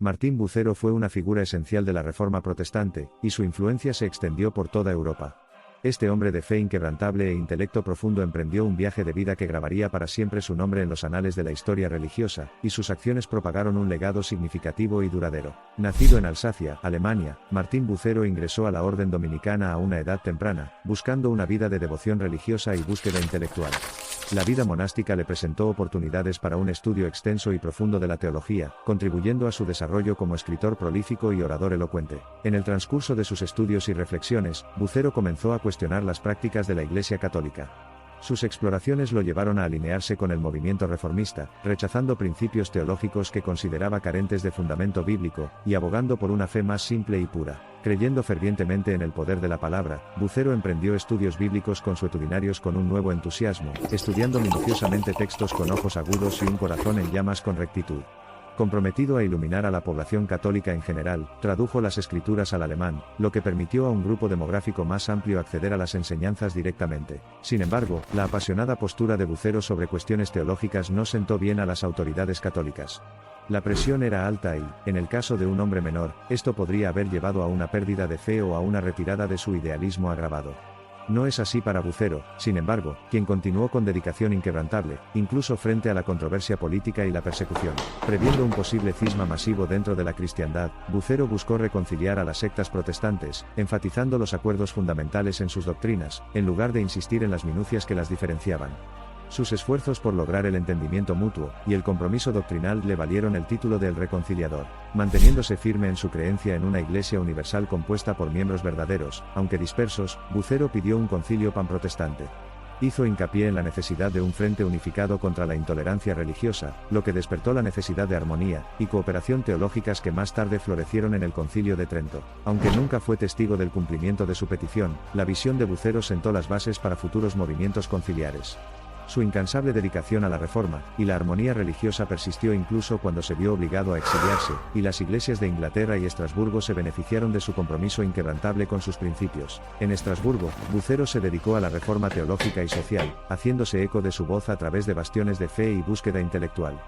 Martín Bucero fue una figura esencial de la Reforma protestante, y su influencia se extendió por toda Europa. Este hombre de fe inquebrantable e intelecto profundo emprendió un viaje de vida que grabaría para siempre su nombre en los anales de la historia religiosa, y sus acciones propagaron un legado significativo y duradero. Nacido en Alsacia, Alemania, Martín Bucero ingresó a la orden dominicana a una edad temprana, buscando una vida de devoción religiosa y búsqueda intelectual. La vida monástica le presentó oportunidades para un estudio extenso y profundo de la teología, contribuyendo a su desarrollo como escritor prolífico y orador elocuente. En el transcurso de sus estudios y reflexiones, Bucero comenzó a cuestionar las prácticas de la Iglesia Católica. Sus exploraciones lo llevaron a alinearse con el movimiento reformista, rechazando principios teológicos que consideraba carentes de fundamento bíblico, y abogando por una fe más simple y pura. Creyendo fervientemente en el poder de la palabra, Bucero emprendió estudios bíblicos consuetudinarios con un nuevo entusiasmo, estudiando minuciosamente textos con ojos agudos y un corazón en llamas con rectitud. Comprometido a iluminar a la población católica en general, tradujo las escrituras al alemán, lo que permitió a un grupo demográfico más amplio acceder a las enseñanzas directamente. Sin embargo, la apasionada postura de Bucero sobre cuestiones teológicas no sentó bien a las autoridades católicas. La presión era alta y, en el caso de un hombre menor, esto podría haber llevado a una pérdida de fe o a una retirada de su idealismo agravado. No es así para Bucero, sin embargo, quien continuó con dedicación inquebrantable, incluso frente a la controversia política y la persecución. Previendo un posible cisma masivo dentro de la cristiandad, Bucero buscó reconciliar a las sectas protestantes, enfatizando los acuerdos fundamentales en sus doctrinas, en lugar de insistir en las minucias que las diferenciaban. Sus esfuerzos por lograr el entendimiento mutuo y el compromiso doctrinal le valieron el título de El Reconciliador. Manteniéndose firme en su creencia en una Iglesia universal compuesta por miembros verdaderos, aunque dispersos, Bucero pidió un concilio panprotestante. Hizo hincapié en la necesidad de un frente unificado contra la intolerancia religiosa, lo que despertó la necesidad de armonía y cooperación teológicas que más tarde florecieron en el Concilio de Trento. Aunque nunca fue testigo del cumplimiento de su petición, la visión de Bucero sentó las bases para futuros movimientos conciliares. Su incansable dedicación a la reforma y la armonía religiosa persistió incluso cuando se vio obligado a exiliarse, y las iglesias de Inglaterra y Estrasburgo se beneficiaron de su compromiso inquebrantable con sus principios. En Estrasburgo, Bucero se dedicó a la reforma teológica y social, haciéndose eco de su voz a través de bastiones de fe y búsqueda intelectual.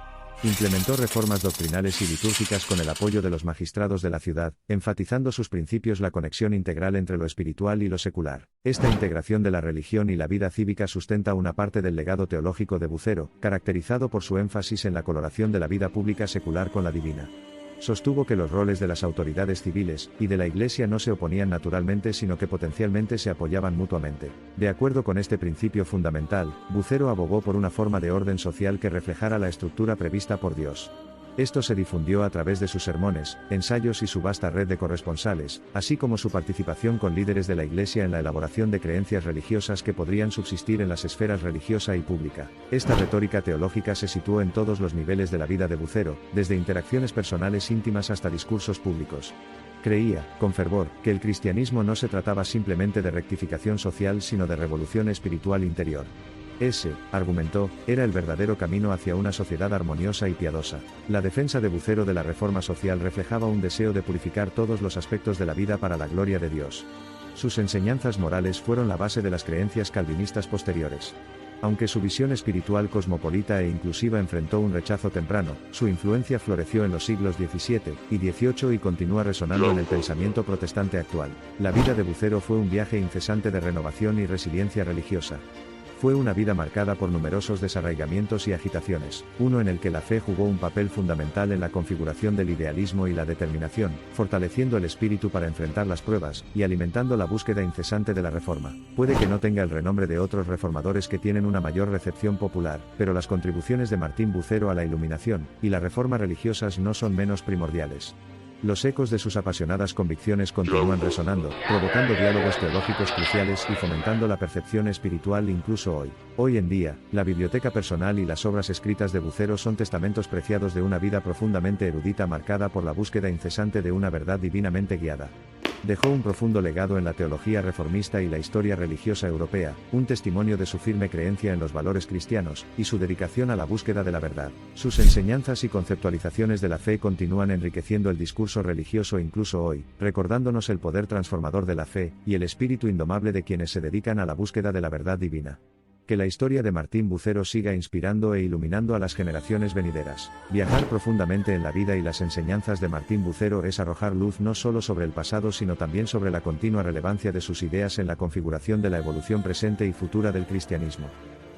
Implementó reformas doctrinales y litúrgicas con el apoyo de los magistrados de la ciudad, enfatizando sus principios la conexión integral entre lo espiritual y lo secular. Esta integración de la religión y la vida cívica sustenta una parte del legado teológico de Bucero, caracterizado por su énfasis en la coloración de la vida pública secular con la divina. Sostuvo que los roles de las autoridades civiles y de la Iglesia no se oponían naturalmente sino que potencialmente se apoyaban mutuamente. De acuerdo con este principio fundamental, Bucero abogó por una forma de orden social que reflejara la estructura prevista por Dios. Esto se difundió a través de sus sermones, ensayos y su vasta red de corresponsales, así como su participación con líderes de la Iglesia en la elaboración de creencias religiosas que podrían subsistir en las esferas religiosa y pública. Esta retórica teológica se situó en todos los niveles de la vida de Bucero, desde interacciones personales íntimas hasta discursos públicos. Creía, con fervor, que el cristianismo no se trataba simplemente de rectificación social sino de revolución espiritual interior. Ese, argumentó, era el verdadero camino hacia una sociedad armoniosa y piadosa. La defensa de Bucero de la reforma social reflejaba un deseo de purificar todos los aspectos de la vida para la gloria de Dios. Sus enseñanzas morales fueron la base de las creencias calvinistas posteriores. Aunque su visión espiritual cosmopolita e inclusiva enfrentó un rechazo temprano, su influencia floreció en los siglos XVII y XVIII y continúa resonando en el pensamiento protestante actual. La vida de Bucero fue un viaje incesante de renovación y resiliencia religiosa. Fue una vida marcada por numerosos desarraigamientos y agitaciones, uno en el que la fe jugó un papel fundamental en la configuración del idealismo y la determinación, fortaleciendo el espíritu para enfrentar las pruebas, y alimentando la búsqueda incesante de la reforma. Puede que no tenga el renombre de otros reformadores que tienen una mayor recepción popular, pero las contribuciones de Martín Bucero a la iluminación y la reforma religiosas no son menos primordiales. Los ecos de sus apasionadas convicciones continúan resonando, provocando diálogos teológicos cruciales y fomentando la percepción espiritual incluso hoy. Hoy en día, la biblioteca personal y las obras escritas de Bucero son testamentos preciados de una vida profundamente erudita marcada por la búsqueda incesante de una verdad divinamente guiada. Dejó un profundo legado en la teología reformista y la historia religiosa europea, un testimonio de su firme creencia en los valores cristianos, y su dedicación a la búsqueda de la verdad. Sus enseñanzas y conceptualizaciones de la fe continúan enriqueciendo el discurso religioso incluso hoy, recordándonos el poder transformador de la fe, y el espíritu indomable de quienes se dedican a la búsqueda de la verdad divina. Que la historia de Martín Bucero siga inspirando e iluminando a las generaciones venideras. Viajar profundamente en la vida y las enseñanzas de Martín Bucero es arrojar luz no solo sobre el pasado sino también sobre la continua relevancia de sus ideas en la configuración de la evolución presente y futura del cristianismo.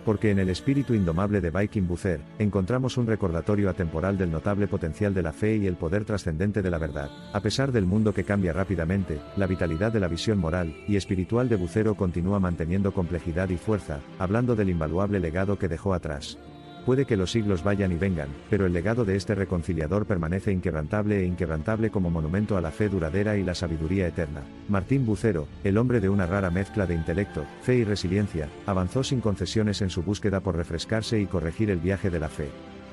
Porque en el espíritu indomable de Viking Bucer, encontramos un recordatorio atemporal del notable potencial de la fe y el poder trascendente de la verdad. A pesar del mundo que cambia rápidamente, la vitalidad de la visión moral y espiritual de Bucero continúa manteniendo complejidad y fuerza, hablando del invaluable legado que dejó atrás. Puede que los siglos vayan y vengan, pero el legado de este reconciliador permanece inquebrantable como monumento a la fe duradera y la sabiduría eterna. Martín Bucero, el hombre de una rara mezcla de intelecto, fe y resiliencia, avanzó sin concesiones en su búsqueda por refrescarse y corregir el viaje de la fe.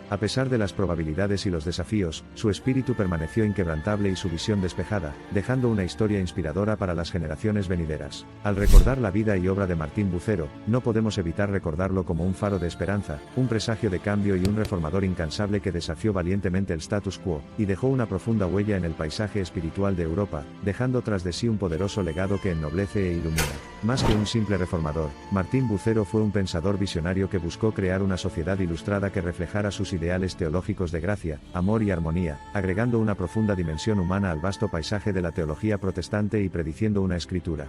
A pesar de las probabilidades y los desafíos, su espíritu permaneció inquebrantable y su visión despejada, dejando una historia inspiradora para las generaciones venideras. Al recordar la vida y obra de Martín Bucero, no podemos evitar recordarlo como un faro de esperanza, un presagio de cambio y un reformador incansable que desafió valientemente el status quo, y dejó una profunda huella en el paisaje espiritual de Europa, dejando tras de sí un poderoso legado que ennoblece e ilumina. Más que un simple reformador, Martín Bucero fue un pensador visionario que buscó crear una sociedad ilustrada que reflejara sus ideales teológicos de gracia, amor y armonía, agregando una profunda dimensión humana al vasto paisaje de la teología protestante y prediciendo una escritura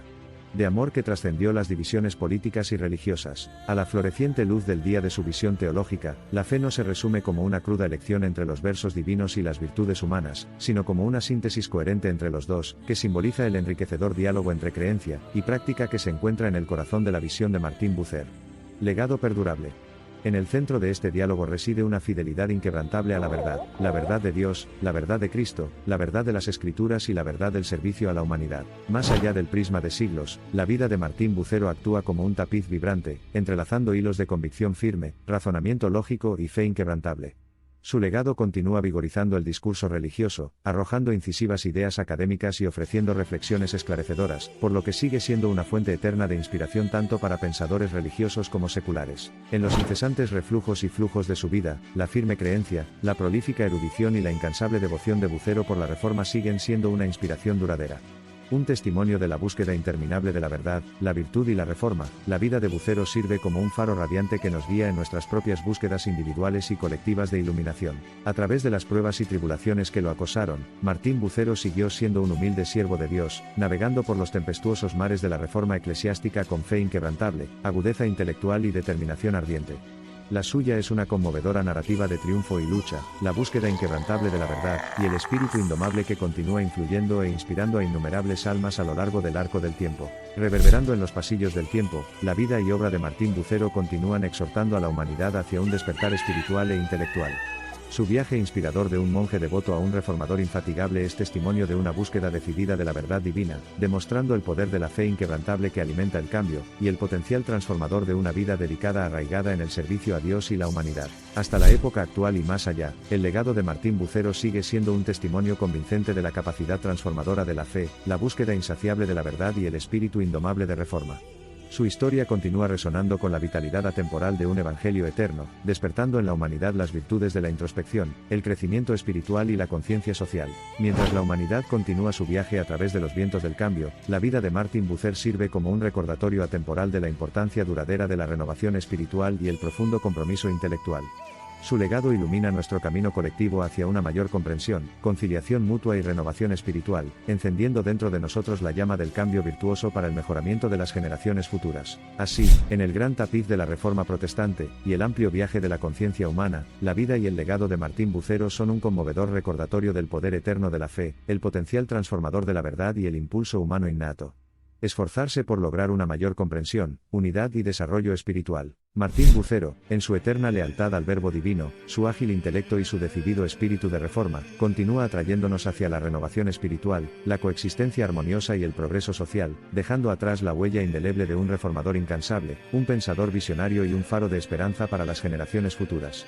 de amor que trascendió las divisiones políticas y religiosas. A la floreciente luz del día de su visión teológica, la fe no se resume como una cruda elección entre los versos divinos y las virtudes humanas, sino como una síntesis coherente entre los dos, que simboliza el enriquecedor diálogo entre creencia y práctica que se encuentra en el corazón de la visión de Martín Bucer. Legado perdurable. En el centro de este diálogo reside una fidelidad inquebrantable a la verdad de Dios, la verdad de Cristo, la verdad de las Escrituras y la verdad del servicio a la humanidad. Más allá del prisma de siglos, la vida de Martín Bucero actúa como un tapiz vibrante, entrelazando hilos de convicción firme, razonamiento lógico y fe inquebrantable. Su legado continúa vigorizando el discurso religioso, arrojando incisivas ideas académicas y ofreciendo reflexiones esclarecedoras, por lo que sigue siendo una fuente eterna de inspiración tanto para pensadores religiosos como seculares. En los incesantes reflujos y flujos de su vida, la firme creencia, la prolífica erudición y la incansable devoción de Bucero por la Reforma siguen siendo una inspiración duradera. Un testimonio de la búsqueda interminable de la verdad, la virtud y la reforma, la vida de Bucero sirve como un faro radiante que nos guía en nuestras propias búsquedas individuales y colectivas de iluminación. A través de las pruebas y tribulaciones que lo acosaron, Martín Bucero siguió siendo un humilde siervo de Dios, navegando por los tempestuosos mares de la reforma eclesiástica con fe inquebrantable, agudeza intelectual y determinación ardiente. La suya es una conmovedora narrativa de triunfo y lucha, la búsqueda inquebrantable de la verdad, y el espíritu indomable que continúa influyendo e inspirando a innumerables almas a lo largo del arco del tiempo. Reverberando en los pasillos del tiempo, la vida y obra de Martín Bucero continúan exhortando a la humanidad hacia un despertar espiritual e intelectual. Su viaje inspirador de un monje devoto a un reformador infatigable es testimonio de una búsqueda decidida de la verdad divina, demostrando el poder de la fe inquebrantable que alimenta el cambio, y el potencial transformador de una vida dedicada arraigada en el servicio a Dios y la humanidad. Hasta la época actual y más allá, el legado de Martín Bucero sigue siendo un testimonio convincente de la capacidad transformadora de la fe, la búsqueda insaciable de la verdad y el espíritu indomable de reforma. Su historia continúa resonando con la vitalidad atemporal de un evangelio eterno, despertando en la humanidad las virtudes de la introspección, el crecimiento espiritual y la conciencia social. Mientras la humanidad continúa su viaje a través de los vientos del cambio, la vida de Martín Bucer sirve como un recordatorio atemporal de la importancia duradera de la renovación espiritual y el profundo compromiso intelectual. Su legado ilumina nuestro camino colectivo hacia una mayor comprensión, conciliación mutua y renovación espiritual, encendiendo dentro de nosotros la llama del cambio virtuoso para el mejoramiento de las generaciones futuras. Así, en el gran tapiz de la Reforma protestante, y el amplio viaje de la conciencia humana, la vida y el legado de Martín Bucero son un conmovedor recordatorio del poder eterno de la fe, el potencial transformador de la verdad y el impulso humano innato. Esforzarse por lograr una mayor comprensión, unidad y desarrollo espiritual. Martín Bucero, en su eterna lealtad al Verbo Divino, su ágil intelecto y su decidido espíritu de reforma, continúa atrayéndonos hacia la renovación espiritual, la coexistencia armoniosa y el progreso social, dejando atrás la huella indeleble de un reformador incansable, un pensador visionario y un faro de esperanza para las generaciones futuras.